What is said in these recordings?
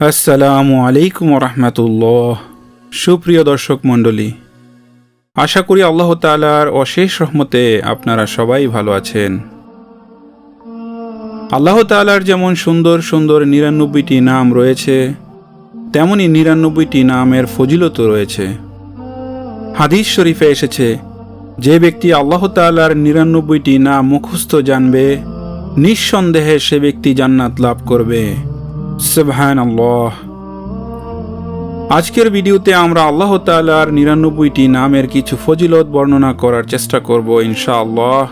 আসসালামু আলাইকুম রহমতুল্লাহ। সুপ্রিয় দর্শক মণ্ডলী, আশা করি আল্লাহ তাআলার অশেষ রহমতে আপনারা সবাই ভালো আছেন। আল্লাহ তাআলার যেমন সুন্দর সুন্দর ৯৯টি নাম রয়েছে, তেমনি ৯৯টি নামের ফজিলত রয়েছে। হাদিস শরীফে এসেছে, যে ব্যক্তি আল্লাহ তাআলার ৯৯টি নাম মুখস্থ জানবে, নিঃসন্দেহে সে ব্যক্তি জান্নাত লাভ করবে। সুবহানাল্লাহ। আজকের ভিডিওতে আমরা আল্লাহ তাআলার ৯৯টি নামের কিছু ফজিলত বর্ণনা করার চেষ্টা করব ইনশাআল্লাহ।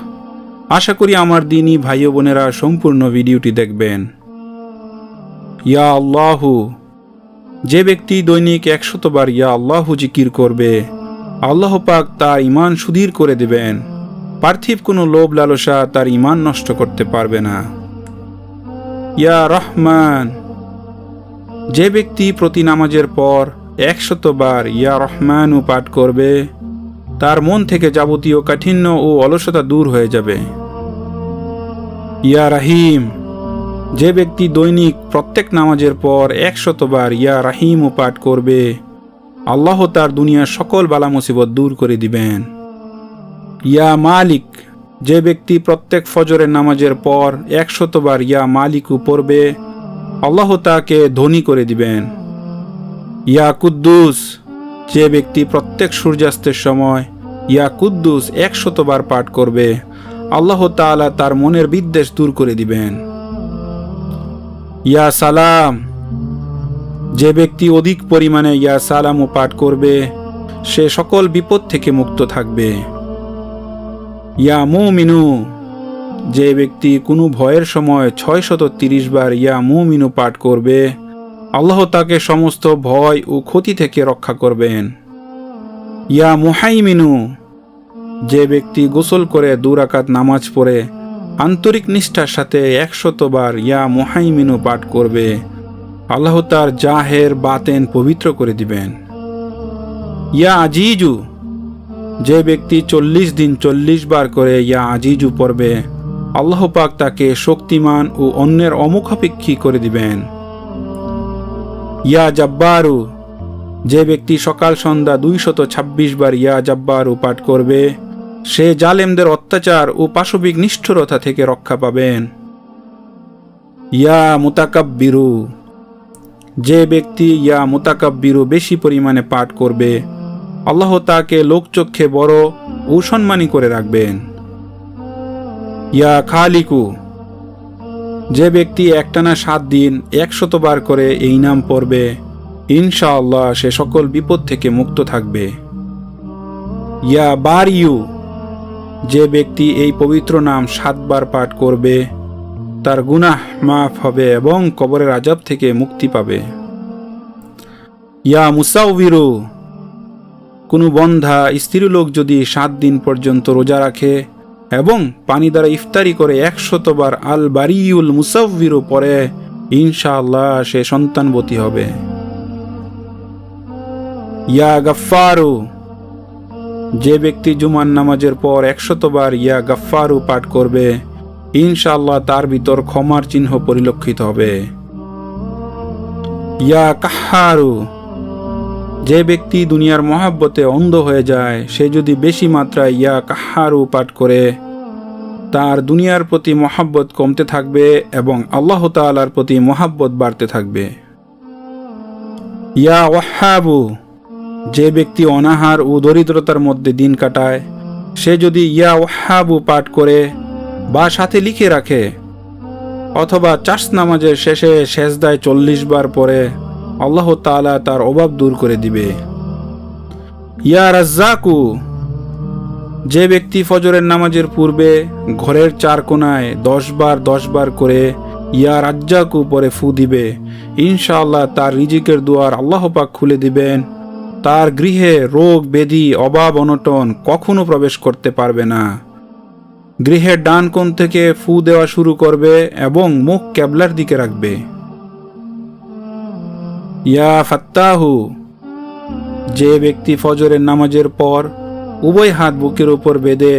আশা করি আমার দ্বীনী ভাই ও বোনেরা সম্পূর্ণ ভিডিওটি দেখবেন। ইয়া আল্লাহু, যে ব্যক্তি দৈনিক ১০০ বার ইয়া আল্লাহু জিকির করবে, আল্লাহ পাক তার ঈমান সুদৃঢ় করে দেবেন। পার্থিব কোনো লোভ লালসা তার ঈমান নষ্ট করতে পারবে না। ইয়া রহমান, যে ব্যক্তি প্রতি নামাজের পর ১০০ বার ইয়া রহমানু পাঠ করবে, তার মন থেকে যাবতীয় কাঠিন্য ও অলসতা দূর হয়ে যাবে। ইয়া রাহিম, যে ব্যক্তি দৈনিক প্রত্যেক নামাজের পর ১০০ বার ইয়া রাহিমু পাঠ করবে, আল্লাহ তার দুনিয়ার সকল বালা মুসিবত দূর করে দিবেন। ইয়া মালিক, যে ব্যক্তি প্রত্যেক ফজরের নামাজের পর ১০০ বার ইয়া মালিকু পড়বে, আল্লাহ তাকে ধনী করে দিবেন। ইয়া কুদ্দুস, যে ব্যক্তি প্রত্যেক সূর্যাস্তের সময় ইয়া কুদ্দুস ১০০ বার পাঠ করবে, আল্লাহ তাআলা তার মনের বিদ্বেষ দূর করে দিবেন। ইয়া সালাম, যে ব্যক্তি অধিক পরিমাণে ইয়া সালামু পাঠ করবে, সে সকল বিপদ থেকে মুক্ত থাকবে। ইয়া মুমিনু, যে ব্যক্তি কোনো ভয়ের সময় ৬৩০ বার ইয়া মুমিনু পাঠ করবে, আল্লাহ তাকে সমস্ত ভয় ও ক্ষতি থেকে রক্ষা করবেন। ইয়া মুহাইমিনু, যে ব্যক্তি গোসল করে ২ রাকাত নামাজ পড়ে আন্তরিক নিষ্ঠার সাথে ১০০ বার ইয়া মুহাইমিনু পাঠ করবে, আল্লাহ তার জাহের বাতেন পবিত্র করে দিবেন। ইয়া আজিজু, যে ব্যক্তি ৪০ দিন ৪০ বার করে ইয়া আজিজু পড়বে, আল্লাহ পাক তাকে শক্তিমান ও অন্যের অমুখাপেক্ষী করে দিবেন। ইয়া জাব্বারু, যে ব্যক্তি সকাল সন্ধ্যা ২২৬ বার ইয়া জাব্বারু পাঠ করবে, সে জালেমদের অত্যাচার ও পাশবিক নিষ্ঠুরতা থেকে রক্ষা পাবেন। ইয়া মুতাকাব্বিরু, যে ব্যক্তি ইয়া মুতাকাব্বিরু বেশি পরিমাণে পাঠ করবে, আল্লাহ তাকে লোকচক্ষে বড় ও সম্মানী করে রাখবেন। ইয়া খালিকু, যে ব্যক্তি একটানা ৭ দিন ১০০ বার করে এই নাম পড়বে, ইনশাআল্লাহ সে সকল বিপদ থেকে মুক্ত থাকবে। ইয়া বারিউ, যে ব্যক্তি এই পবিত্র নাম ৭ বার পাঠ করবে, তার গুনাহ মাফ হবে এবং কবরের আযাব থেকে মুক্তি পাবে। ইয়া মুসাউবিরু, কোনো বন্ধা স্ত্রীলোক যদি ৭ দিন পর্যন্ত রোজা রাখে এবং পানি দ্বারা ইফতারি করে ১০০ বার আল বারিউল মুসাউবিরু পড়ে, ইনশাআল্লাহ সে সন্তানবতী হবে। ইয়া গাফফারু, যে ব্যক্তি জুমার নামাজের পর ১০০ বার ইয়া গাফফারু পাঠ করবে, ইনশাআল্লাহ তার ভিতর ক্ষমার চিহ্ন পরিলক্ষিত হবে। ইয়া কাহ্হারু, যে ব্যক্তি দুনিয়ার মহাব্বতে অন্ধ হয়ে যায়, সে যদি বেশি মাত্রায় ইয়া কাহ্হারু পাঠ করে, তার দুনিয়ার প্রতি মহাব্বত কমতে থাকবে এবং আল্লাহ তাআলার প্রতি মহাব্বত বাড়তে থাকবে। ইয়া ওয়াহাবু, যে ব্যক্তি অনাহার ও দরিদ্রতার মধ্যে দিন কাটায়, সে যদি ইয়া ওয়াহাবু পাঠ করে বা সাথে লিখে রাখে অথবা চাষ নামাজের শেষে সেজদায় ৪০ বার পরে, আল্লাহ তাআলা তার অভাব দূর করে দিবে। ইয়া রাজ্জাকু, যে ব্যক্তি ফজরের নামাজের পূর্বে ঘরের ৪ কোণায় ১০ বার করে ইয়া রাজ্জাকু পরে ফু দিবে, ইনশাআল্লাহ তার রিজিকের দুয়ার আল্লাহ পাক খুলে দিবেন। তার গৃহে রোগ ব্যাধি অভাব অনটন কখনো প্রবেশ করতে পারবে না। গৃহের ডান কোণ থেকে ফু দেওয়া শুরু করবে এবং মুখ ক্যাবলার দিকে রাখবে। ইয়া ফাত্তাহু, যে ব্যক্তি ফজরের নামাজের পর উভয় হাত বুকের উপর বেঁধে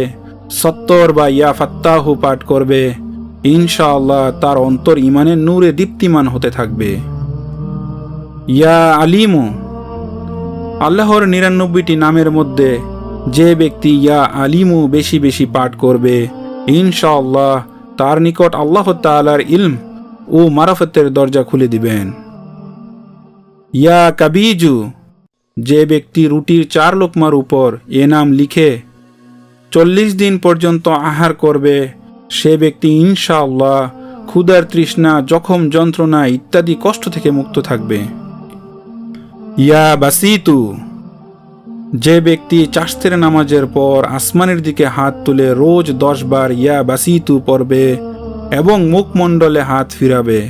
৭০ বা ইয়া ফাত্তাহু পাঠ করবে, ইনশাআল্লাহ তার অন্তর ঈমানের নূরে দীপ্তিমান হতে থাকবে। ইয়া আলিমু, আল্লাহর ৯৯টি নামের মধ্যে যে ব্যক্তি ইয়া আলিমু বেশি বেশি পাঠ করবে, ইনশাআল্লাহ তার নিকট আল্লাহ তাআলার ইলম ও মারাফতের দরজা খুলে দিবেন। ইয়া কাবিজু, যে ব্যক্তি রুটির 4 লোকমার উপর এ নাম লিখে 40 দিন পর্যন্ত আহার করবে, সে ব্যক্তি ইনশাআল্লাহ ক্ষুধার তৃষ্ণা, জখম, যন্ত্রণা ইত্যাদি কষ্ট থেকে মুক্ত থাকবে। ইয়া বাসিতু, যে ব্যক্তি চাশতের নামাজের পর আসমানের দিকে হাত তুলে রোজ 10 বার ইয়া বাসিতু পড়বে এবং মুখমণ্ডলে হাত ফিরাবে,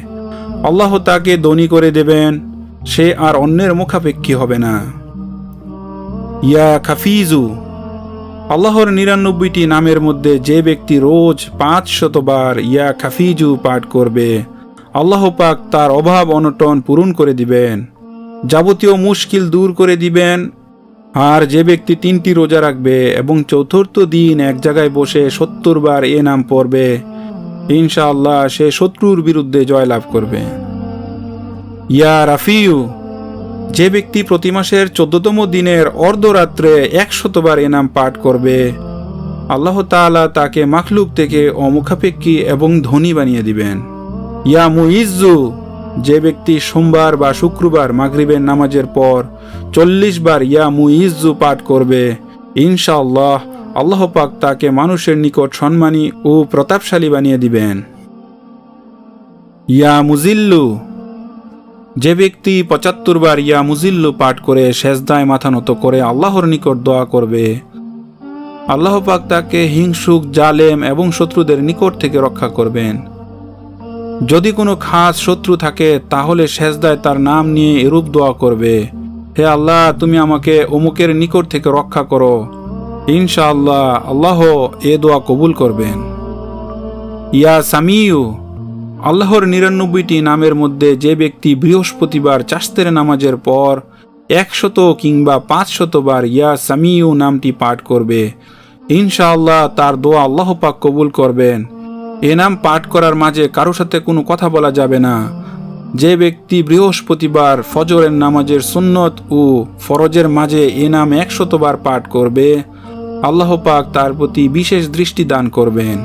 আল্লাহ তাকে ধনী করে দেবেন, সে আর অন্যের মুখাপেক্ষী হবে না। ইয়া খাফিজু, আল্লাহর ৯৯টি নামের মধ্যে যে ব্যক্তি রোজ 500 বার ইয়া খাফিজু পাঠ করবে, আল্লাহ পাক তার অভাব অনটন পূরণ করে দিবেন, যাবতীয় মুশকিল দূর করে দিবেন। আর যে ব্যক্তি 3টি রোজা রাখবে এবং চতুর্থ দিন এক জায়গায় বসে 70 বার এ নাম পড়বে, ইনশাআল্লাহ সে শত্রুর বিরুদ্ধে জয়লাভ করবে। ইয়া রাফিউ, যে ব্যক্তি প্রতি মাসের 14তম দিনের অর্ধরাত্রে 100 বার এ নাম পাঠ করবে, আল্লাহ তাআলা তাকে মাখলুক থেকে অমুখাপেক্ষী এবং ধনী বানিয়ে দিবেন। ইয়া মুইজ্জু, যে ব্যক্তি সোমবার বা শুক্রবার মাগরিবের নামাজের পর 40 বার ইয়া মুইজ্জু পাঠ করবে, ইনশাআল্লাহ আল্লাহ পাক তাকে মানুষের নিকট সম্মানী ও প্রতাপশালী বানিয়ে দিবেন। ইয়া মুজিল্লু, যে ব্যক্তি 75 বার ইয়া মুজিল্লু পাঠ করে সেজদায় মাথা নত করে আল্লাহর নিকট দোয়া করবে, আল্লাহ পাক তাকে হিংসুক, জালেম এবং শত্রুদের নিকট থেকে রক্ষা করবেন। যদি কোনো খাস শত্রু থাকে তাহলে সেজদায় তার নাম নিয়ে এরূপ দোয়া করবে, হে আল্লাহ তুমি আমাকে অমুকের নিকট থেকে রক্ষা করো, ইনশাআল্লাহ আল্লাহ এ দোয়া কবুল করবেন। ইয়া সামিউ, আল্লাহর ৯৯টি নামের মধ্যে যে ব্যক্তি বৃহস্পতিবার চাশতের নামাজের পর 100 কিংবা 500 বার ইয়া সামিউ নামটি পাঠ করবে, ইনশাআল্লাহ তার দোয়া আল্লাহ পাক কবুল করবেন। এ নাম পাঠ করার মাঝে কারো সাথে কোনো কথা বলা যাবে না। যে ব্যক্তি বৃহস্পতিবার ফজরের নামাজের সুন্নত ও ফরজের মাঝে এ নাম 100 বার পাঠ করবে, আল্লাহ পাক তার প্রতি বিশেষ দৃষ্টি দান করবেন।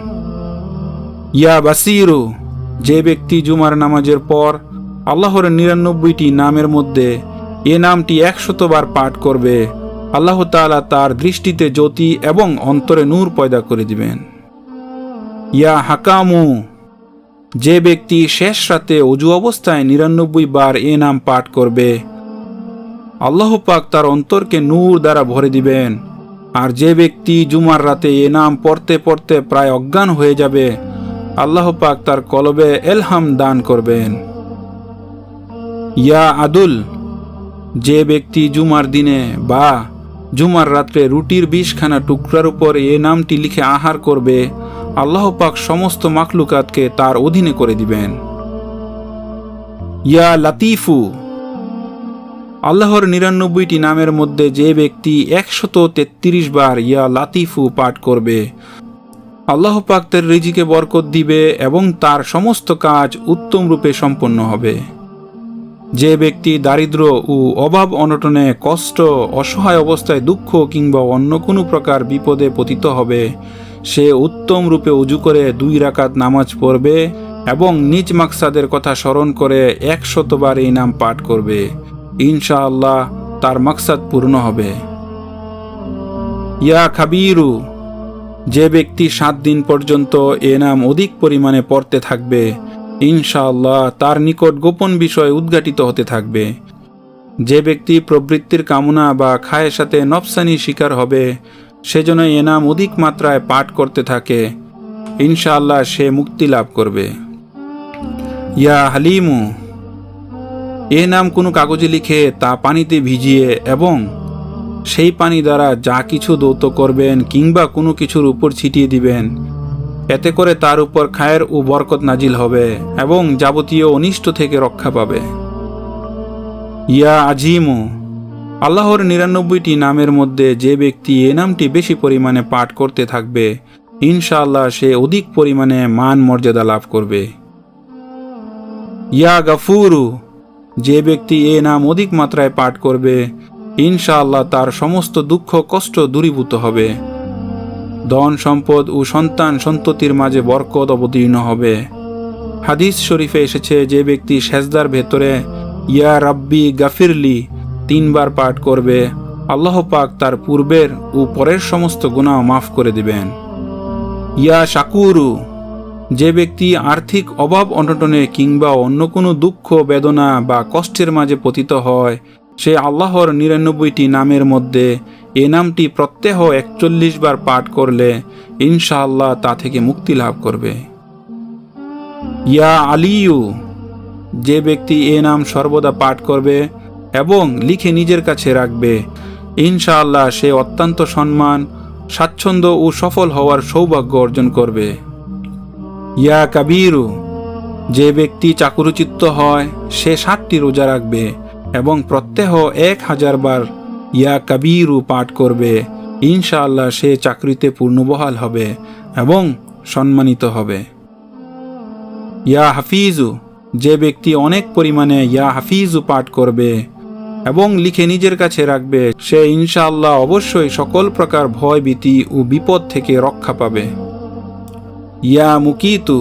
ইয়া বাসিরু, যে ব্যক্তি জুমার নামাজের পর আল্লাহর ৯৯টি নামের মধ্যে এ নামটি 100 বার পাঠ করবে, আল্লাহ তাআলা তার দৃষ্টিতে জ্যোতি এবং অন্তরে নূর পয়দা করে দিবেন। ইয়া হাকামু, যে ব্যক্তি শেষ রাতে অজু অবস্থায় ৯৯ বার এ নাম পাঠ করবে, আল্লাহ পাক তার অন্তরকে নূর দ্বারা ভরে দিবেন। আর যে ব্যক্তি জুমার রাতে এ নাম পড়তে পড়তে প্রায় অজ্ঞান হয়ে যাবে, আল্লাহ পাক তার কলবে এলহাম দান করবেন। ইয়া আদুল, যে ব্যক্তি জুমার দিনে বা জুমার রাত্রে রুটির 20খানা টুকরার উপর এ নামটি লিখে আহার করবে, আল্লাহ পাক সমস্ত মাখলুকাতকে তার অধীনে করে দিবেন। ইয়া লাতিফু, আল্লাহর ৯৯টি নামের মধ্যে যে ব্যক্তি 133 বার ইয়া লাতিফু পাঠ করবে, আল্লাহ পাক তার রিজিকে বরকত দিবে এবং তার সমস্ত কাজ উত্তম রূপে সম্পন্ন হবে। যে ব্যক্তি দারিদ্র ও অভাব অনটনে, কষ্ট, অসহায় অবস্থায় দুঃখ কিংবা অন্য কোনো প্রকার বিপদে পতিত হবে, সে উত্তম রূপে উজু করে 2 রাকাত নামাজ পড়বে এবং নিজ মাকসাদের কথা স্মরণ করে 100 বার এই নাম পাঠ করবে, ইনশাআল্লাহ তার মাকসাদ পূর্ণ হবে। ইয়া খাবিরু, যে ব্যক্তি 7 দিন পর্যন্ত এ নাম অধিক পরিমাণে পড়তে থাকবে, ইনশাআল্লাহ তার নিকট গোপন বিষয় উদ্ঘাটিত হতে থাকবে। যে ব্যক্তি প্রবৃত্তির কামনা বা খায়ের সাথে নফসানি শিকার হবে, সেজন্য এ নাম অধিক মাত্রায় পাঠ করতে থাকে, ইনশাআল্লাহ সে মুক্তি লাভ করবে। ইয়া হালিমু, এ নাম কোনো কাগজে লিখে তা পানিতে ভিজিয়ে এবং সেই পানি দ্বারা যা কিছু দৌত করবেন কিংবা কোনো কিছুর উপর ছিটিয়ে দিবেন, এতে করে তার উপর খায়ের ও বরকত নাজিল হবে এবং যাবতীয় অনিষ্ট থেকে রক্ষা পাবে। ইয়া আজিমু, আল্লাহর ৯৯টি নামের মধ্যে যে ব্যক্তি এ নামটি বেশি পরিমাণে পাঠ করতে থাকবে, ইনশাআল্লাহ সে অধিক পরিমাণে মান মর্যাদা লাভ করবে। ইয়া গাফুরু, যে ব্যক্তি এ নাম অধিক মাত্রায় পাঠ করবে ইনশাআল্লাহ তার সমস্ত দুঃখ কষ্ট দূরীভূত হবে, ধন সম্পদ ও সন্তান সন্ততির মাঝে বরকত অবতীর্ণ হবে। হাদিস শরীফে এসেছে, যে ব্যক্তি সেজদার ভেতরে ইয়া রাব্বি গাফিরলি 3 বার পাঠ করবে আল্লাহ পাক তার পূর্বের ও পরের সমস্ত গুনাহ মাফ করে দিবেন। ইয়া শাকুরু, যে ব্যক্তি আর্থিক অভাব অনটনে কিংবা অন্য কোনো দুঃখ বেদনা বা কষ্টের মাঝে পতিত হয়, সে আল্লাহর 99টি নামের মধ্যে এ নামটি প্রত্যহ 41 বার পাঠ করলে ইনশাআল্লাহ তা থেকে মুক্তি লাভ করবে। ইয়া আলিয়ু, যে ব্যক্তি এ নাম সর্বদা পাঠ করবে এবং লিখে নিজের কাছে রাখবে ইনশাআল্লাহ সে অত্যন্ত সম্মান, স্বাচ্ছন্দ্য ও সফল হওয়ার সৌভাগ্য অর্জন করবে। ইয়া কাবীরু, যে ব্যক্তি চাকুরুচিত্ত হয় সে 7টি রোজা রাখবে এবং প্রত্যহ 1000 বার ইয়া কাবীরু পাঠ করবে ইনশাআল্লাহ সে চাকরিতে পূর্ণবহাল হবে এবং সম্মানিত হবে। ইয়া হাফিজু, যে ব্যক্তি অনেক পরিমাণে ইয়া হাফিজু পাঠ করবে এবং লিখে নিজের কাছে রাখবে সে ইনশাআল্লাহ অবশ্যই সকল প্রকার ভয় ভীতি ও বিপদ থেকে রক্ষা পাবে। ইয়া মুকিতু,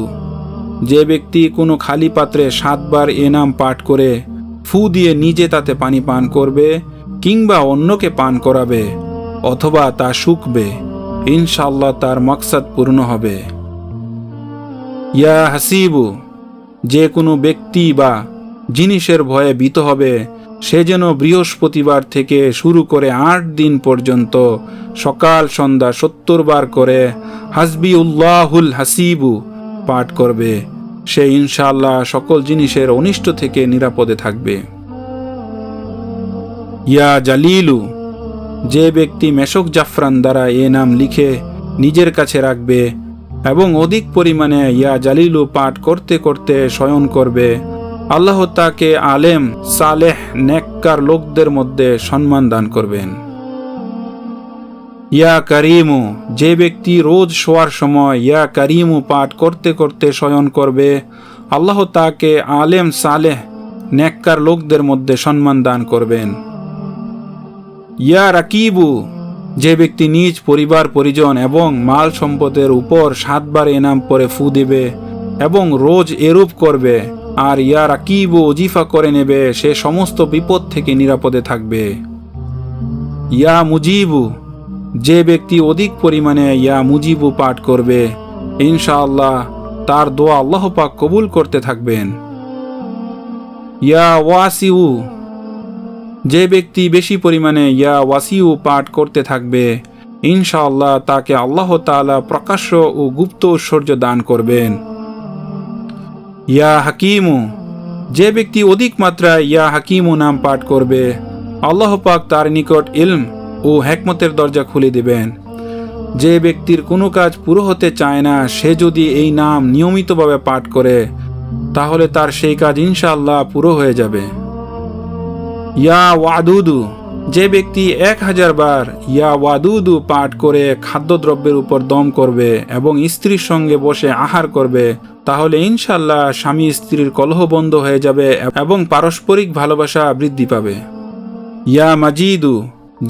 যে ব্যক্তি কোনো খালি পাত্রে 7 বার এ নাম পাঠ করে ফু দিয়ে নিজে তাতে পানি পান করবে কিংবা অন্যকে পান করাবে অথবা তা শুকবে ইনশাআল্লাহ তার মাকসাদ পূর্ণ হবে। ইয়া হাসিবু, যে কোনো ব্যক্তি বা জিনিসের ভয়ে ভীত হবে সে যেন বৃহস্পতিবার থেকে শুরু করে 8 দিন পর্যন্ত সকাল সন্ধ্যা 70 বার করে হাসবিউল্লাহুল হাসিবু পাঠ করবে, সে ইনশাআল্লাহ সকল জিনিসের অনিষ্ট থেকে নিরাপদে থাকবে। ইয়া জালিলু, যে ব্যক্তি মেশক জাফরান দ্বারা এ নাম লিখে নিজের কাছে রাখবে এবং অধিক পরিমাণে ইয়া জালিলু পাঠ করতে করতে শয়ন করবে আল্লাহ তাকে আলেম সালেহ নেককার লোকদের মধ্যে সম্মান দান করবেন। ইয়া কারিমু, যে ব্যক্তি রোজ শোয়ার সময় ইয়া কারিমু পাঠ করতে করতে শয়ন করবে আল্লাহ তাকে আলেম সালেহ নেককার লোকদের মধ্যে সম্মান দান করবেন। ইয়া রাকিবু, যে ব্যক্তি নিজ পরিবার পরিজন এবং মাল সম্পদের উপর 7 বার এ নাম পরে ফু দেবে এবং রোজ এরূপ করবে আর ইয়া রাকিবু ওজিফা করে নেবে সে সমস্ত বিপদ থেকে নিরাপদে থাকবে। ইয়া মুজিবু, যে ব্যক্তি অধিক পরিমাণে ইয়া মুজিবু পাঠ করবে ইনশাআল্লাহ তার দোয়া আল্লাহ পাক কবুল করতে থাকবেন। ইয়া ওয়াসিউ, যে ব্যক্তি বেশি পরিমাণে ইয়া ওয়াসিউ পাঠ করতে থাকবে ইনশাআল্লাহ তাকে আল্লাহ তাআলা প্রকাশ্য ও গুপ্ত ঐশ্বর্য দান করবেন। ইয়া হাকিমু, যে ব্যক্তি অধিক মাত্রায় ইয়া হাকিমু নাম পাঠ করবে আল্লাহ পাক তার নিকট ইলম ও হিকমতের দরজা খুলে দেবেন। যে ব্যক্তির কোনো কাজ পুরো হতে চায় না সে যদি এই নাম নিয়মিতভাবে পাঠ করে তাহলে তার সেই কাজ ইনশাআল্লাহ পুরো হয়ে যাবে। ইয়া ওয়াদুদু, যে ব্যক্তি 1000 বার ইয়া ওয়াদুদু পাঠ করে খাদ্যদ্রব্যের উপর দম করবে এবং স্ত্রীর সঙ্গে বসে আহার করবে তাহলে ইনশাআল্লাহ স্বামী স্ত্রীর কলহ বন্ধ হয়ে যাবে এবং পারস্পরিক ভালোবাসা বৃদ্ধি পাবে। ইয়া মাজিদু,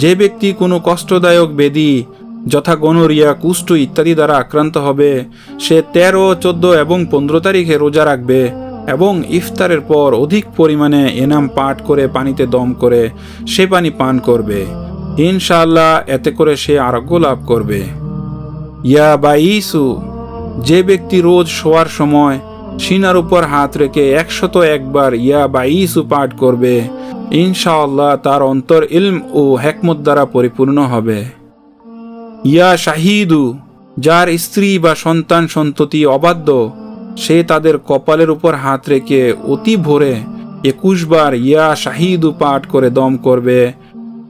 যে ব্যক্তি কোনো কষ্টদায়ক ব্যাধি যথা গনোরিয়া কুষ্ঠ ইত্যাদি দ্বারা আক্রান্ত হবে সে 13, 14 এবং 15 তারিখে রোজা রাখবে এবং ইফতারের পর অধিক পরিমাণে এনাম পাঠ করে পানিতে দম করে সে পানি পান করবে ইনশাআল্লাহ এতে করে সে আরোগ্য লাভ করবে। ইয়া বাইসু, যে ব্যক্তি রোজ শোয়ার সময় সিনার উপর হাত রেখে 101 বার ইয়া বাইসু পাঠ করবে ইনশাআল্লাহ তার অন্তর ইলম ও হিকমত দ্বারা পরিপূর্ণ হবে। ইয়া শাহিদু, যার স্ত্রী বা সন্তান সন্ততি অবাধ্য সে তাদের কপালের উপর হাত রেখে অতি ভোরে 21 বার ইয়া শাহিদু পাঠ করে দম করবে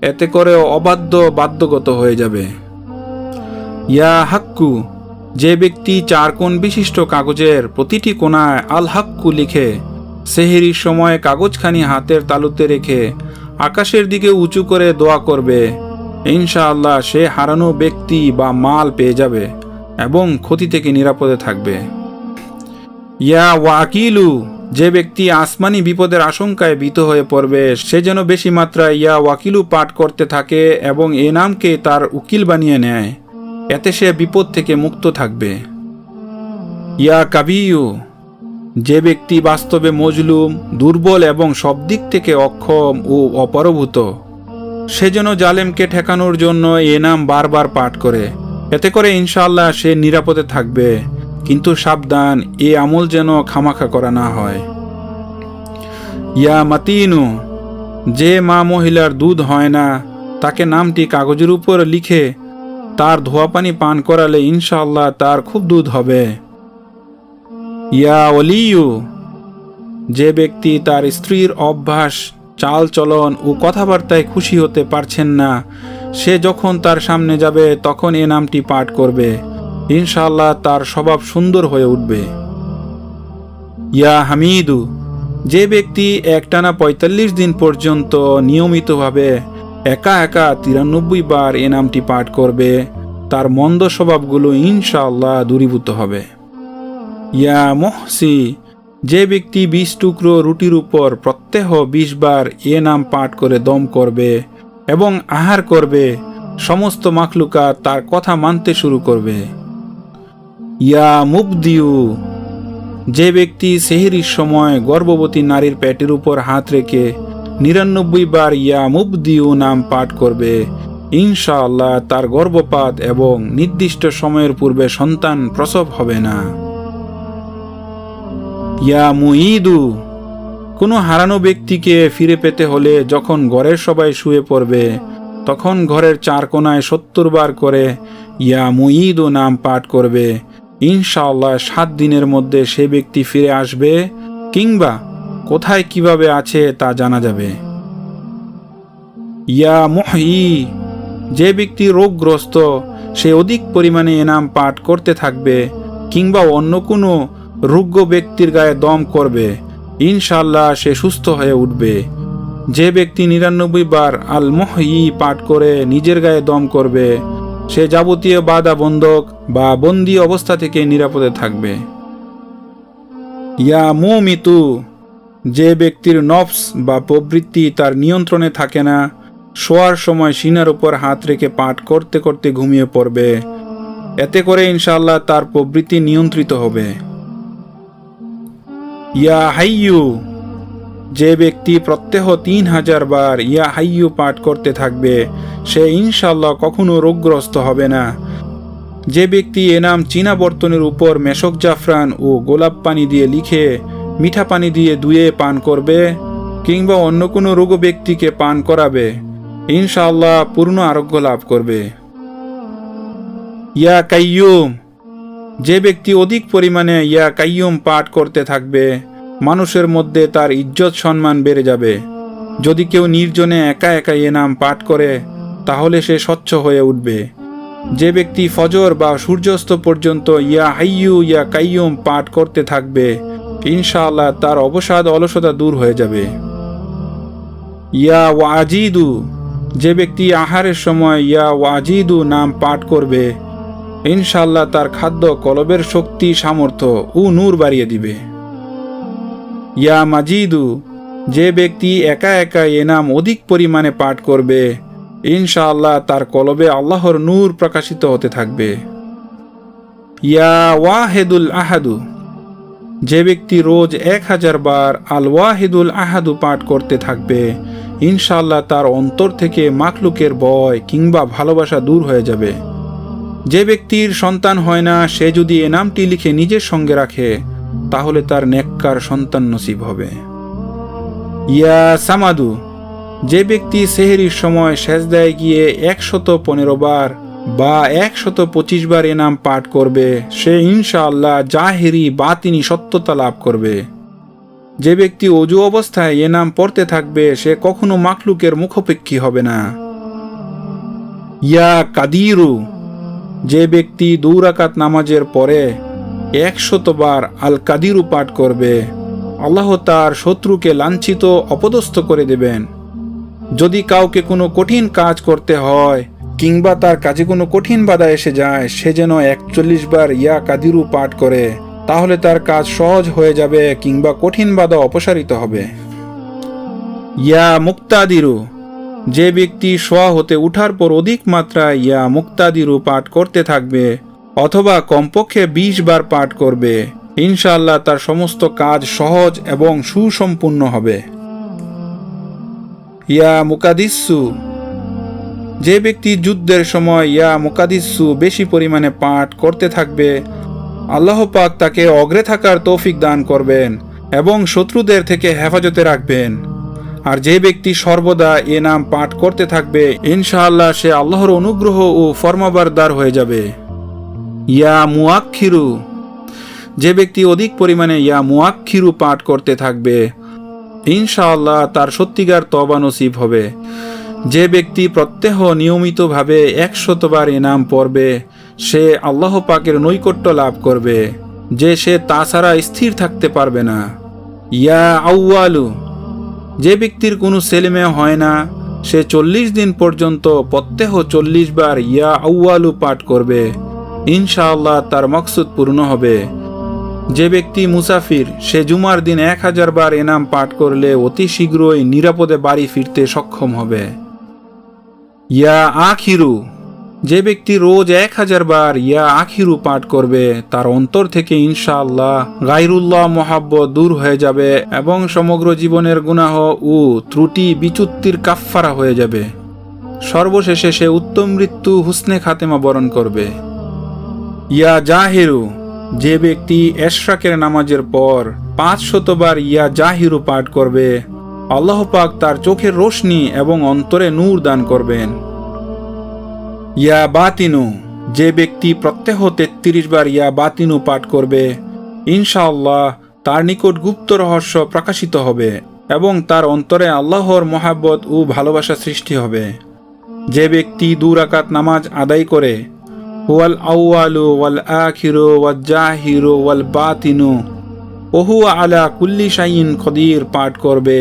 এতে করে অবাধ্য বাধ্যগত হয়ে যাবে। ইয়া হাক্কু, যে ব্যক্তি 4 কোণ বিশিষ্ট কাগজের প্রতিটি কোণায় আল হাক্কু লিখে সেহরির সময় কাগজখানি হাতের তালুতে রেখে আকাশের দিকে উঁচু করে দোয়া করবে ইনশাআল্লাহ সে হারানো ব্যক্তি বা মাল পেয়ে যাবে এবং ক্ষতি থেকে নিরাপদে থাকবে। ইয়া ওয়াকিলু, যে ব্যক্তি আসমানি বিপদের আশঙ্কায় ভীত হয়ে পড়বে সে যেন বেশি মাত্রায় ইয়া ওয়াকিলু পাঠ করতে থাকে এবং এ নামকে তার উকিল বানিয়ে নেয়, এতে সে বিপদ থেকে মুক্ত থাকবে। ইয়া কাবিয়ু, যে ব্যক্তি বাস্তবে মজলুম, দুর্বল এবং সব দিক থেকে অক্ষম ও অপরভূত, সে যেন জালেমকে ঠেকানোর জন্য এ নাম বারবার পাঠ করে, এতে করে ইনশাআল্লাহ সে নিরাপদে থাকবে। কিন্তু সাবধান, এ আমল যেন খামাখা করা না হয়। ইয়া মাতিনু, যে মা মহিলার দুধ হয় না তাকে নামটি কাগজের উপর লিখে তার ধোয়া পানি পান করালে ইনশাআল্লাহ তার খুব দুধ হবে। ইয়া ওলিয়ু, যে ব্যক্তি তার স্ত্রীর অভ্যাস, চাল চলন ও কথাবার্তায় খুশি হতে পারছেন না, সে যখন তার সামনে যাবে তখন এ নামটি পাঠ করবে, ইনশাআল্লাহ তার স্বভাব সুন্দর হয়ে উঠবে। ইয়া হামিদু, যে ব্যক্তি একটানা ৪৫ দিন পর্যন্ত নিয়মিতভাবে একা একা ৯৩ বার এ নামটি পাঠ করবে, তার মন্দ স্বভাবগুলো ইনশাআল্লাহ দূরীভূত হবে। ইয়া মুহসি, যে ব্যক্তি ২০ টুকরো রুটির উপর প্রত্যহ ২০ বার এ নাম পাঠ করে দম করবে এবং আহার করবে, সমস্ত মাখলুকাত তার কথা মানতে শুরু করবে। ইয়া মুবদিউ, যে ব্যক্তি সেহরির সময় গর্ভবতী নারীর পেটের উপর হাত রেখে ৯৯ বার ইয়া মুবদিউ নাম পাঠ করবে, ইনশাআল্লাহ তার গর্ভপাত এবং নির্দিষ্ট সময়ের পূর্বে সন্তান প্রসব হবে না। ইয়া মুঈদু, কোনো হারানো ব্যক্তিকে ফিরে পেতে হলে যখন ঘরের সবাই শুয়ে পড়বে তখন ঘরের ৪ কোণায় ৭০ বার করে ইয়া মুঈদু নাম পাঠ করবে, ইনশাআল্লাহ ৭ দিনের মধ্যে সে ব্যক্তি ফিরে আসবে কিংবা কোথায় কিভাবে আছে তা জানা যাবে। ইয়া মুহয়ি, যে ব্যক্তি রোগগ্রস্ত সে অধিক পরিমাণে এ নাম পাঠ করতে থাকবে কিংবা অন্য কোনো রোগ্য ব্যক্তির গায়ে দম করবে, ইনশাআল্লাহ সে সুস্থ হয়ে উঠবে। যে ব্যক্তি ৯৯ বার আল মুহয়ি পাঠ করে নিজের গায়ে দম করবে সে যাবতীয় বাধা বন্ধক বা বন্দী অবস্থা থেকে নিরাপদে থাকবে। ইয়া মুমিতু, যে ব্যক্তির নফস বা প্রবৃত্তি তার নিয়ন্ত্রণে থাকে না, শোয়ার সময় সিনার উপর হাত রেখে পাঠ করতে করতে ঘুমিয়ে পড়বে, এতে করে ইনশাআল্লাহ তার প্রবৃত্তি নিয়ন্ত্রিত হবে। ইয়া হাইয়ু, যে ব্যক্তি প্রত্যহ ৩০০০ বার ইয়া হাইয়ু পাঠ করতে থাকবে সে ইনশাআল্লাহ কখনো রোগগ্রস্ত হবে না। যে ব্যক্তি এ নাম চীনা বর্তনের উপর মেশক জাফরান ও গোলাপ পানি দিয়ে লিখে মিঠা পানি দিয়ে ধুয়ে পান করবে কিংবা অন্য কোনো রোগ ব্যক্তিকে পান করাবে, ইনশাআল্লাহ পূর্ণ আরোগ্য লাভ করবে। ইয়া কাইয়ুম, যে ব্যক্তি অধিক পরিমাণে ইয়া কাইয়ুম পাঠ করতে থাকবে মানুষের মধ্যে তার ইজ্জত সম্মান বেড়ে যাবে। যদি কেউ নির্জনে একা একা এ নাম পাঠ করে তাহলে সে স্বচ্ছ হয়ে উঠবে। যে ব্যক্তি ফজর বা সূর্যাস্ত পর্যন্ত ইয়া হাইয়ু ইয়া কাইয়ুম পাঠ করতে থাকবে ইনশাআল্লাহ তার অবসাদ অলসতা দূর হয়ে যাবে। ইয়া ওয়াজিদু, যে ব্যক্তি আহারের সময় ইয়া ওয়াজিদু নাম পাঠ করবে ইনশাআল্লাহ তার খাদ্য কলবের শক্তি, সামর্থ্য ও নূর বাড়িয়ে দিবে। ইয়া মাজিদু, যে ব্যক্তি একা একা এ নাম অধিক পরিমাণে পাঠ করবে ইনশাআল্লাহ তার কলবে আল্লাহর নূর প্রকাশিত হতে থাকবে। ইয়া ওয়াহেদুল আহাদু, যে ব্যক্তি রোজ ১০০০ বার আল ওয়াহিদুল আহাদু পাঠ করতে থাকবে ইনশাআল্লাহ তার অন্তর থেকে মাখলুকের ভয় কিংবা ভালোবাসা দূর হয়ে যাবে। যে ব্যক্তির সন্তান হয় না সে যদি এ নামটি লিখে নিজের সঙ্গে রাখে তাহলে তার নেককার সন্তান নসিব হবে। ইয়া সামাদু, যে ব্যক্তি সেহরির সময় সেজদায় গিয়ে ১১৫ বার বা ১২৫ বার এ নাম পাঠ করবে সে ইনশাআল্লাহ জাহেরি বাতিনি সত্যতা লাভ করবে। যে ব্যক্তি অজু অবস্থায় এ নাম পড়তে থাকবে সে কখনো মাখলুকের মুখাপেক্ষী হবে না। ইয়া কাদিরু, যে ব্যক্তি ২ রাকাত নামাজের পরে ১০০ বার আল কাদিরু পাঠ করবে আল্লাহ তার শত্রুকে লাঞ্ছিত অপদস্থ করে দেবেন। যদি কাউকে কোনো কঠিন কাজ করতে হয় কিংবা তার কাজে কোনো কঠিন বাধা এসে যায় সে যেন ৪১ বার ইয়া কাদিরু পাঠ করে তাহলে তার কাজ সহজ হয়ে যাবে কিংবা কঠিন বাধা অপসারিত হবে। ইয়া মুক্তাদিরু, যে ব্যক্তি শোয়া হতে উঠার পর অধিক মাত্রায় ইয়া মুক্তাদিরু পাঠ করতে থাকবে অথবা কমপক্ষে 20 বার পাঠ করবে, ইনশাআল্লাহ তার সমস্ত কাজ সহজ এবং সুসম্পূর্ণ হবে। ইয়া মুকাদিসু, যে ব্যক্তি যুদ্ধের সময় ইয়া মুকাদিসু বেশি পরিমাণে পাঠ করতে থাকবে, আল্লাহ পাক তাকে অগ্রে থাকার তৌফিক দান করবেন এবং শত্রুদের থেকে হেফাজতে রাখবেন। আর যে ব্যক্তি সর্বদা এ নাম পাঠ করতে থাকবে, ইনশাআল্লাহ সে আল্লাহর অনুগ্রহ ও ফরমাবরদার হয়ে যাবে। ইয়া মুআক্খিরু, যে ব্যক্তি অধিক পরিমাণে ইয়া মুআক্খিরু পাঠ করতে থাকবে, ইনশাআল্লাহ তার সত্যিকার তওবা নসিব হবে। যে ব্যক্তি প্রত্যহ নিয়মিতভাবে 100 বার এ নাম পড়বে, সে আল্লাহ পাকের নৈকট্য লাভ করবে যে সে তাছাড়া স্থির থাকতে পারবে না। ইয়া আউয়ালু, যে ব্যক্তির কোনো ছেলেমেয়ে হয় না, সে 40 দিন পর্যন্ত প্রত্যহ 40 বার ইয়া আউয়ালু পাঠ করবে, ইনশাআল্লাহ তার মকসুদ পূর্ণ হবে। যে ব্যক্তি মুসাফির, সে জুমার দিন 1000 বার এ নাম পাঠ করলে অতি শীঘ্রই নিরাপদে বাড়ি ফিরতে সক্ষম হবে। ইয়া আখিরু, যে ব্যক্তি রোজ 1000 বার ইয়া আখিরু পাঠ করবে, তার অন্তর থেকে ইনশাআল্লাহ গায়রুল্লাহ মহাব্বত দূর হয়ে যাবে এবং সমগ্র জীবনের গুনাহ ও ত্রুটি বিচ্যুতির কাফফারা হয়ে যাবে। সর্বশেষে সে উত্তম মৃত্যু হুসনে খাতেমা বরণ করবে। ইয়া জাহিরু, যে ব্যক্তি এশরাকের নামাজের পর 500 বার ইয়া জাহিরু পাঠ করবে, আল্লাহ পাক তার চোখের রোশনি এবং অন্তরে নূর দান করবেন। ইয়া বাতিনু, যে ব্যক্তি প্রত্যহ 33 বার ইয়া বাতিনু পাঠ করবে, ইনশাআল্লাহ তার নিকট গুপ্ত রহস্য প্রকাশিত হবে এবং তার অন্তরে আল্লাহর মহাব্বত ও ভালোবাসা সৃষ্টি হবে। যে ব্যক্তি 2 রাকাত নামাজ আদায় করে ওয়াল আউয়ালু ওয়াল আখিরু ওয়াল জাহিরু ওয়াল বাতিনু ওহু আলা কুল্লি শাইইন কদির পাঠ করবে,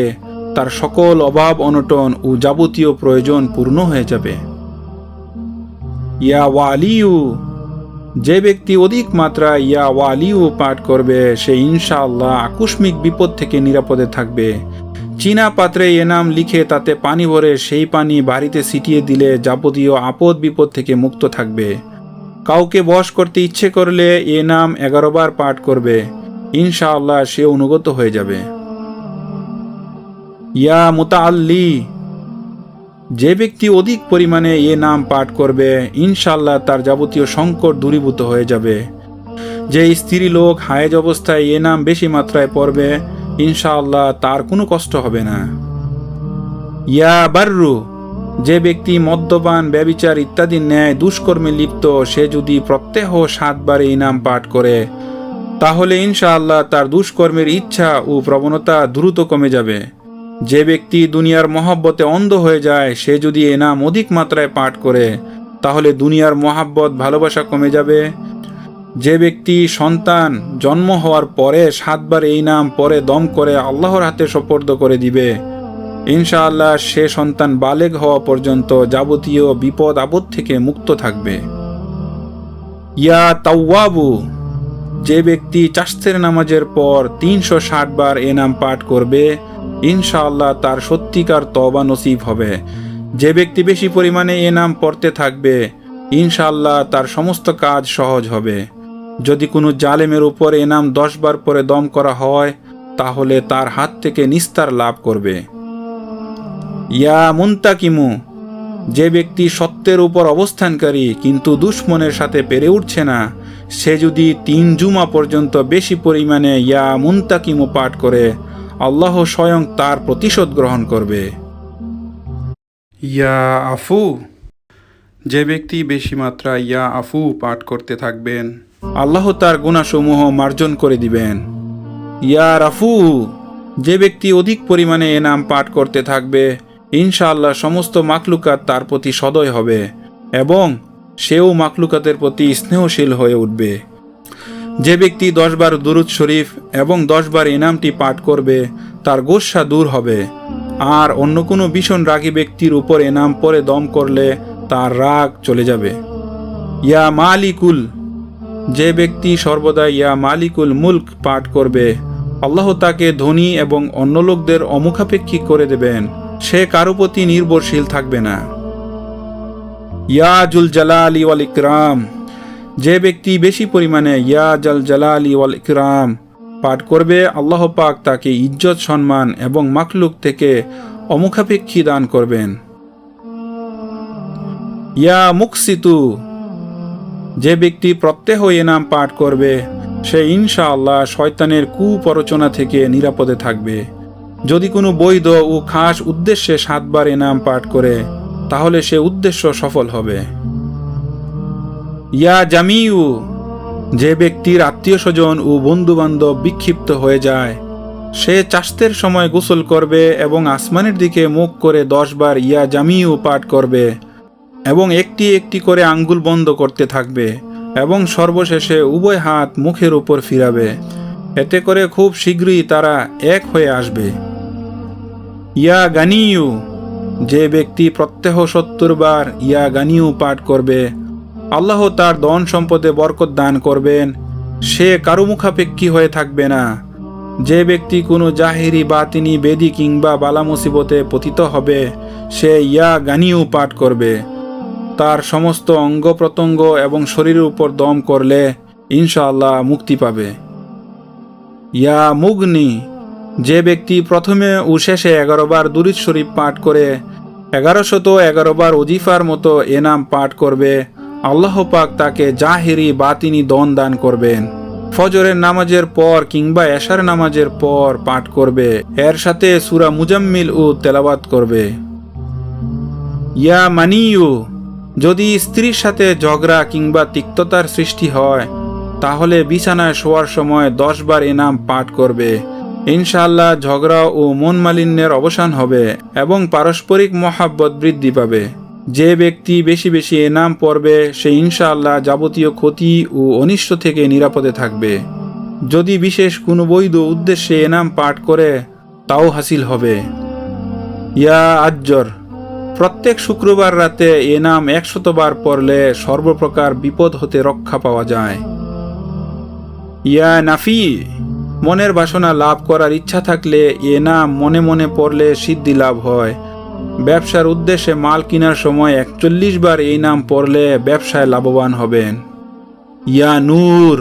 তার সকল অভাব অনটন ও যাবতীয় প্রয়োজন পূর্ণ হয়ে যাবে। ইয়া ওয়ালিউ, যে ব্যক্তি অধিক মাত্রায় ইয়া ওয়ালিউ পাঠ করবে, সে ইনশাআল্লাহ আকস্মিক বিপদ থেকে নিরাপদে থাকবে। চীনা পাত্রে এ নাম লিখে তাতে পানি ভরে সেই পানি বাড়িতে ছিটিয়ে দিলে যাবতীয় আপদ বিপদ থেকে মুক্ত থাকবে। কাউকে বশ করতে ইচ্ছে করলে এ নাম 11 বার পাঠ করবে, ইনশাআল্লাহ সে অনুগত হয়ে যাবে। ইয়া মুতাআল্লি, যে ব্যক্তি অধিক পরিমাণে এ নাম পাঠ করবে, ইনশাআল্লাহ তার যাবতীয় সংকট দূরীভূত হয়ে যাবে। যে স্ত্রী লোক হায়েজ অবস্থায় এ নাম বেশি মাত্রায় পড়বে, ইনশাআল্লাহ তার কোনো কষ্ট হবে না। ইয়া বাররু, যে ব্যক্তি মদ্যপান ব্যভিচার ইত্যাদি ন্যায় দুষ্কর্মে লিপ্ত, সে যদি প্রত্যহ 7 বার এই নাম পাঠ করে, তাহলে ইনশাআল্লাহ তার দুষ্কর্মের ইচ্ছা ও প্রবণতা দ্রুত কমে যাবে। যে ব্যক্তি দুনিয়ার মহব্বতে অন্ধ হয়ে যায়, সে যদি এ নাম অধিক মাত্রায় পাঠ করে, তাহলে দুনিয়ার মহাব্বত ভালোবাসা কমে যাবে। যে ব্যক্তি সন্তান জন্ম হওয়ার পরে 7 বার এই নাম পরে দম করে আল্লাহর হাতে সোপর্দ করে দিবে, ইনশাআল্লাহ সে সন্তান বালেগ হওয়া পর্যন্ত যাবতীয় বিপদ আপদ থেকে মুক্ত থাকবে। ইয়া তাওয়াবু, যে ব্যক্তি চাশতের নামাজের পর 360 বার এ নাম পাঠ করবে, ইনশাআল্লাহ তার সত্যিকার তওবা নসিব হবে। যে ব্যক্তি বেশি পরিমাণে এ নাম পড়তে থাকবে, ইনশাআল্লাহ তার সমস্ত কাজ সহজ হবে। যদি কোনো জালেমের উপর এ নাম 10 বার পরে দম করা হয়, তাহলে তার হাত থেকে নিস্তার লাভ করবে। ইয়া মুনতাকিমু, যে ব্যক্তি সত্যের উপর অবস্থানকারী কিন্তু দুশমনের সাথে পেরে উঠছে না, সে যদি 3 জুমা পর্যন্ত বেশি পরিমাণে ইয়া মুনতাকিমু পাঠ করে, আল্লাহ স্বয়ং তার প্রতিশোধ গ্রহণ করবে। ইয়া আফু, যে ব্যক্তি বেশি মাত্রায় ইয়া আফু পাঠ করতে থাকবেন, আল্লাহ তার গুনাহসমূহ মার্জন করে দিবেন। ইয়া রাফু, যে ব্যক্তি অধিক পরিমাণে এ নাম পাঠ করতে থাকবে, ইনশাআল্লাহ সমস্ত মাখলুকাত তার প্রতি সদয় হবে এবং সেও মাখলুকাতের প্রতি স্নেহশীল হয়ে উঠবে। যে ব্যক্তি 10 বার দুরুদ শরীফ এবং 10 বার এ নামটি পাঠ করবে, তার গোস্বা দূর হবে। আর অন্য কোনো ভীষণ রাগী ব্যক্তির উপর এ নাম পরে দম করলে তার রাগ চলে যাবে। ইয়া মালিকুল, যে ব্যক্তি সর্বদা ইয়া মালিকুল মুলক পাঠ করবে, আল্লাহ তাকে ধনী এবং অন্য লোকদের অমুখাপেক্ষী করে দেবেন। সে কারো প্রতি নির্ভরশীল থাকবে না। ইয়া জুল জালালি ওয়াল ইকরাম, যে ব্যক্তি বেশি পরিমাণে ইয়া জাল জালালি ওয়াল ইকরাম পাঠ করবে, আল্লাহ পাক তাকে ইজ্জত সম্মান এবং মাখলুক থেকে অমুখাপেক্ষী দান করবেন। ইয়া মুকসিতু, যে ব্যক্তি প্রত্যহ এ নাম পাঠ করবে, সে ইনশাআল্লাহ শয়তানের কুপ্ররোচনা থেকে নিরাপদে থাকবে। যদি কোনো বৈধ ও খাস উদ্দেশ্যে 7 বার এ নাম পাঠ করে, তাহলে সে উদ্দেশ্য সফল হবে। ইয়া জামিউ, যে ব্যক্তির আত্মীয় স্বজন ও বন্ধু বান্ধব বিক্ষিপ্ত হয়ে যায়, সে চাষতের সময় গোসল করবে এবং আসমানের দিকে মুখ করে 10 বার ইয়া জামিউ পাঠ করবে এবং একটি একটি করে আঙ্গুল বন্ধ করতে থাকবে এবং সর্বশেষে উভয় হাত মুখের উপর ফিরাবে। এতে করে খুব শীঘ্রই তারা এক হয়ে আসবে। ইয়া গানিউ, যে ব্যক্তি প্রত্যহ 70 বার ইয়া গানিউ পাঠ করবে, আল্লাহ তার ধন সম্পদে বরকত দান করবেন। সে কারো মুখাপেক্ষী হয়ে থাকবে না। যে ব্যক্তি কোনো জাহিরি বাতিনি বেদি কিংবা বালা মুসিবতে পতিত হবে, সে ইয়া গানিউ পাঠ করবে। তার সমস্ত অঙ্গ প্রত্যঙ্গ এবং শরীরের উপর দম করলে ইনশাআল্লাহ মুক্তি পাবে। ইয়া মুগনি, যে ব্যক্তি প্রথমে ও শেষে 11 বার দুরূদ শরীফ পাঠ করে 1111 বার ওজিফার মতো এ নাম পাঠ করবে, আল্লাহ পাক তাকে জাহিরি বাতিনি দন দান করবেন। ফজরের নামাজের পর কিংবা এশার নামাজের পর পাঠ করবে, এর সাথে সূরা মুজাম্মিল ও তেলাওয়াত করবে। ইয়া মানিউ, যদি স্ত্রীর সাথে ঝগড়া কিংবা তিক্ততার সৃষ্টি হয়, তাহলে বিছানায় শোয়ার সময় 10 বার এ নাম পাঠ করবে। ইনশাআল্লাহ ঝগড়া ও মন মালিন্যের অবসান হবে এবং পারস্পরিক মহাব্বত বৃদ্ধি পাবে। যে ব্যক্তি বেশি বেশি এ নাম পড়বে, সে ইনশাআল্লাহ যাবতীয় ক্ষতি ও অনিষ্ট থেকে নিরাপদে থাকবে। যদি বিশেষ কোনো বৈধ উদ্দেশ্যে এ নাম পাঠ করে, তাও হাসিল হবে। ইয়া আজ্জর, প্রত্যেক শুক্রবার রাতে এ নাম 100 বার পড়লে সর্বপ্রকার বিপদ হতে রক্ষা পাওয়া যায়। ইয়া নাফি, মনের বাসনা লাভ করার ইচ্ছা থাকলে এ নাম মনে মনে পড়লে সিদ্ধি লাভ হয়। ব্যবসার উদ্দেশ্যে মাল কেনার সময় 41 বার এই নাম পড়লে ব্যবসায় লাভবান হবেন। ইয়া নূর,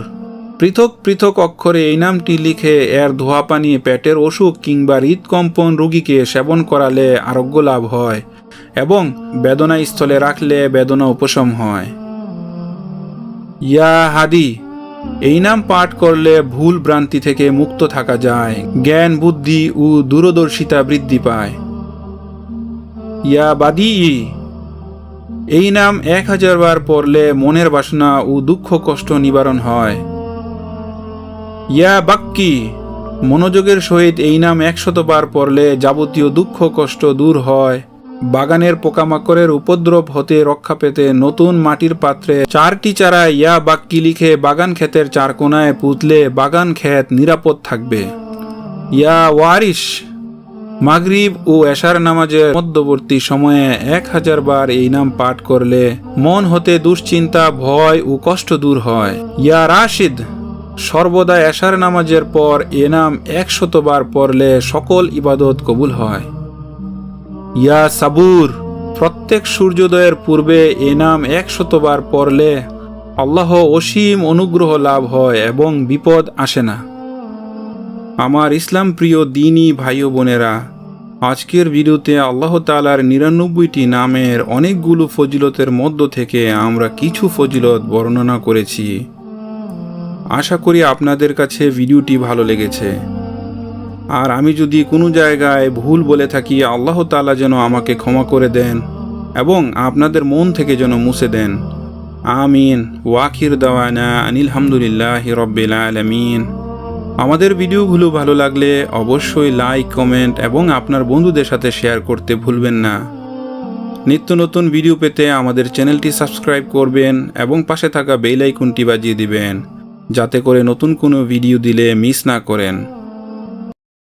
পৃথক পৃথক অক্ষরে এই নামটি লিখে এর ধোয়া পানি পেটের অসুখ কিংবা হৃদকম্পন রোগীকে সেবন করালে আরোগ্য লাভ হয় এবং বেদনা স্থলে রাখলে বেদনা উপশম হয়। ইয়া হাদি, এই নাম পাঠ করলে ভুল ভ্রান্তি থেকে মুক্ত থাকা যায়, জ্ঞান বুদ্ধি ও দূরদর্শিতা বৃদ্ধি পায়। ইয়া বাদি, এই নাম 1000 বার পড়লে মনের বাসনা ও দুঃখ কষ্ট নিবারণ হয়। ইয়া বাক্কি, মনোযোগের সহিত এই নাম 100 বার পড়লে যাবতীয় দুঃখ কষ্ট দূর হয়। বাগানের পোকামাকড়ের উপদ্রব হতে রক্ষা পেতে নতুন মাটির পাত্রে 4টি চারা ইয়া বাক্কি লিখে বাগান ক্ষেতের 4 কোণায় পুঁতলে বাগান ক্ষেত নিরাপদ থাকবে। ইয়া ওয়ারিশ, মাগরিব ও এশার নামাজের মধ্যবর্তী সময়ে 1000 বার এই নাম পাঠ করলে মন হতে দুশ্চিন্তা ভয় ও কষ্ট দূর হয়। ইয়া রাশিদ, সর্বদা এশার নামাজের পর এ নাম 100 বার পড়লে সকল ইবাদত কবুল হয়। ইয়া সাবুর, প্রত্যেক সূর্যোদয়ের পূর্বে এ নাম 100 বার পড়লে আল্লাহ অসীম অনুগ্রহ লাভ হয় এবং বিপদ আসে না। আমার ইসলাম প্রিয় দ্বীনী ভাই ও বোনেরা, আজকের ভিডিওতে আল্লাহ তাআলার 99টি নামের অনেকগুলো ফজিলতের মধ্য থেকে আমরা কিছু ফজিলত বর্ণনা করেছি। আশা করি আপনাদের কাছে ভিডিওটি ভালো লেগেছে। আর আমি যদি কোনো জায়গায় ভুল বলে থাকি, আল্লাহ তাআলা যেন আমাকে ক্ষমা করে দেন এবং আপনাদের মন থেকে যেন মুছে দেন। আমিন। ওয়াখির দাওয়ানা আনিল হামদুলিল্লাহি রাব্বিল আলামিন। আমাদের ভিডিওগুলো ভালো লাগলে অবশ্যই লাইক কমেন্ট এবং আপনার বন্ধুদের সাথে শেয়ার করতে ভুলবেন না। নিত্য নতুন ভিডিও পেতে আমাদের চ্যানেলটি সাবস্ক্রাইব করবেন এবং পাশে থাকা বেল আইকনটি বাজিয়ে দিবেন, যাতে করে নতুন কোনো ভিডিও দিলে মিস না করেন।